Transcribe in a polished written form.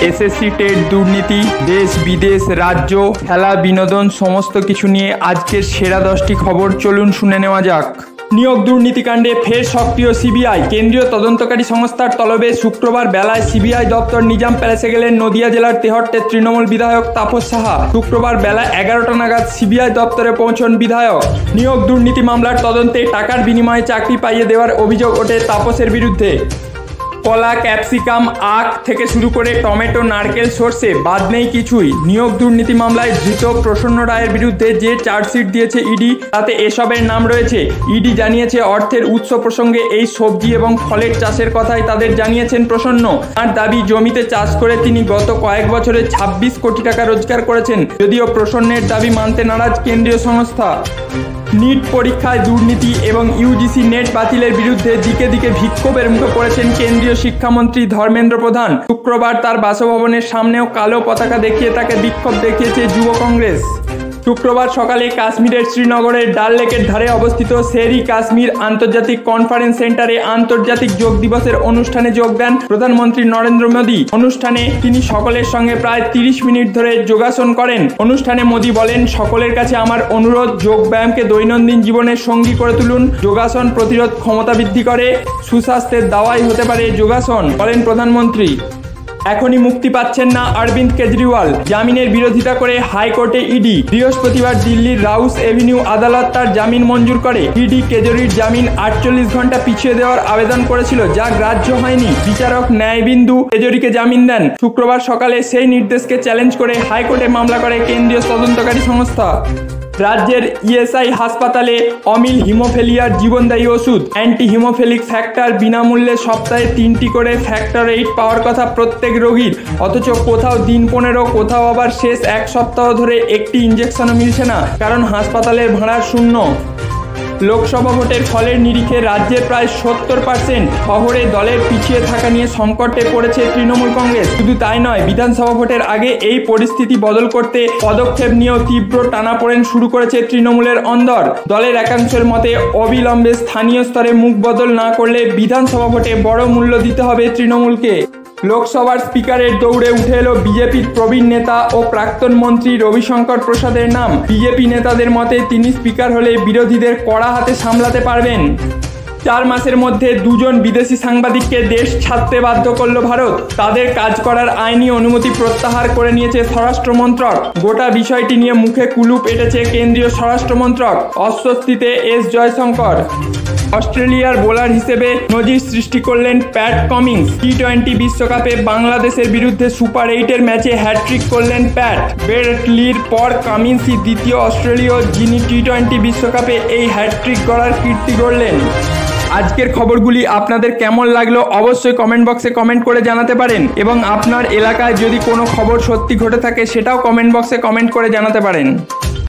SSC TET দুর্নীতি, দেশ বিদেশ, রাজ্য, খেলা, বিনোদন সমস্ত কিছু নিয়ে আজকের সেরা 10টি খবর চলুন শুনে নেওয়া যাক। নিয়োগ দুর্নীতিকাণ্ডে ফের সক্রিয় সিবিআই। কেন্দ্রীয় তদন্তকারী সংস্থার তলবে শুক্রবার বেলায় সিবিআই দপ্তর নিজাম প্যালেসে গেলেন নদিয়া জেলার তেহট্টের তৃণমূল বিধায়ক তাপস সাহা। শুক্রবার বেলা 11টা নাগাদ সিবিআই দপ্তরে পৌঁছন বিধায়ক। নিয়োগ দুর্নীতি মামলার তদন্তে টাকার বিনিময়ে চাকরি পাইয়ে দেওয়ার অভিযোগ ওঠে তাপসের বিরুদ্ধে। কলা, ক্যাপসিকাম, আখ থেকে শুরু করে টমেটো, নারকেল, সর্ষে বাদ নেই কিছুই। নিয়োগ দুর্নীতি মামলায় ধৃত প্রসন্ন রায়ের বিরুদ্ধে যে চার্জশিট দিয়েছে ইডি, তাতে এসবের নাম রয়েছে। ইডি জানিয়েছে অর্থের উৎস প্রসঙ্গে এই সবজি এবং ফলের চাষের কথাই তাদের জানিয়েছেন প্রসন্ন। তার দাবি, জমিতে চাষ করে তিনি গত কয়েক বছরে 26 কোটি টাকা রোজগার করেছেন। যদিও প্রসন্নের দাবি মানতে নারাজ কেন্দ্রীয় সংস্থা। নিট পরীক্ষায় দুর্নীতি এবং ইউজিসি নেট বাতিলের বিরুদ্ধে দিকে দিকে বিক্ষোভের মুখে পড়েছেন কেন্দ্রীয় শিক্ষামন্ত্রী ধর্মেন্দ্র প্রধান। শুক্রবার তার বাসভবনের সামনেও কালো পতাকা দেখিয়ে তাকে বিক্ষোভ দেখিয়েছে যুব কংগ্রেস। শুক্রবার সকালে কাশ্মীরের শ্রীনগরের ডাল লেকের ধারে অবস্থিত শের-ই কাশ্মীর আন্তর্জাতিক কনফারেন্স সেন্টারে আন্তর্জাতিক যোগ দিবসের অনুষ্ঠানে যোগ দেন প্রধানমন্ত্রী নরেন্দ্র মোদী। অনুষ্ঠানে তিনি সকলের সঙ্গে প্রায় 30 মিনিট ধরে যোগাসন করেন। অনুষ্ঠানে মোদী বলেন, সকলের কাছে আমার অনুরোধ, যোগ ব্যায়ামকে দৈনন্দিন জীবনের সঙ্গী করে তুলুন। যোগাসন প্রতিরোধ ক্ষমতা বৃদ্ধি করে, সুস্বাস্থ্যের দাওয়াই হতে পারে যোগাসন, বলেন প্রধানমন্ত্রী। এখনই মুক্তি পাচ্ছেন না অরবিন্দ কেজরিওয়াল। জামিনের বিরোধিতা করে হাইকোর্টে ইডি। বৃহস্পতিবার দিল্লির রাউস এভিনিউ আদালত তার জামিন মঞ্জুর করে। ইডি কেজরির জামিন 48 ঘন্টা পিছিয়ে দেওয়ার আবেদন করেছিল, যা গ্রাহ্য হয়নি। বিচারক ন্যায়বিন্দু কেজরিকে জামিন দেন। শুক্রবার সকালে সেই নির্দেশকে চ্যালেঞ্জ করে হাইকোর্টে মামলা করে কেন্দ্রীয় তদন্তকারী সংস্থা। রাজ্যের ইএসআই হাসপাতালে অমিল হিমোফেলিয়ার জীবনদায়ী ওষুধ অ্যান্টি হিমোফিলিক ফ্যাক্টর বিনামূল্যে সপ্তাহে 3টি করে ফ্যাক্টর 8 পাওয়ার কথা প্রত্যেক রোগীর। অথচ কোথাও দিন 15, কোথাও আবার শেষ এক সপ্তাহ ধরে একটি ইঞ্জেকশনও মিলছে না, কারণ হাসপাতালের ভাড়া শূন্য। লোকসভা ভোটের ফলের নিরিখে রাজ্যের প্রায় 70% শহরে দলের পিছিয়ে থাকা নিয়ে সংকটে পড়েছে তৃণমূল কংগ্রেস। শুধু তাই নয়, বিধানসভা ভোটের আগে এই পরিস্থিতি বদল করতে পদক্ষেপ নিয়েও তীব্র টানাপোড়েন শুরু করেছে তৃণমূলের অন্দর। দলের একাংশের মতে অবিলম্বে স্থানীয় স্তরে মুখ বদল না করলে বিধানসভা ভোটে বড় মূল্য দিতে হবে তৃণমূলকে। লোকসভার স্পিকারের দৌড়ে উঠে এলো বিজেপির প্রবীণ নেতা ও প্রাক্তন মন্ত্রী রবিশঙ্কর প্রসাদের নাম। বিজেপি নেতাদের মতে তিনি স্পিকার হলে বিরোধীদের কড়া হাতে সামলাতে পারবেন। 4 মাসের মধ্যে 2 জন বিদেশি সাংবাদিককে দেশ ছাড়তে বাধ্য করল ভারত। তাদের কাজ করার আইনি অনুমতি প্রত্যাহার করে নিয়েছে স্বরাষ্ট্র মন্ত্রক। গোটা বিষয়টি নিয়ে মুখে কুলুপ এঁটেছে কেন্দ্রীয় স্বরাষ্ট্র মন্ত্রক। অস্বস্তিতে এস জয়শঙ্কর। অস্ট্রেলিয়ার বোলার হিসেবে নজির সৃষ্টি করলেন প্যাট কামিন্স। টি20 বিশ্বকাপে বাংলাদেশের বিরুদ্ধে সুপার 8-এর ম্যাচে হ্যাটট্রিক করলেন প্যাট। ব্রেট লির পর কামিন্সই দ্বিতীয় অস্ট্রেলীয় যিনি টি20 বিশ্বকাপে এই হ্যাটট্রিক গড়ার কীর্তি গড়লেন। আজকের খবরগুলি আপনাদের কেমন লাগলো অবশ্যই কমেন্ট বক্সে কমেন্ট করে জানাতে পারেন, এবং আপনার এলাকায় যদি কোনো খবর সত্যি ঘটে থাকে সেটাও কমেন্ট বক্সে কমেন্ট করে জানাতে পারেন।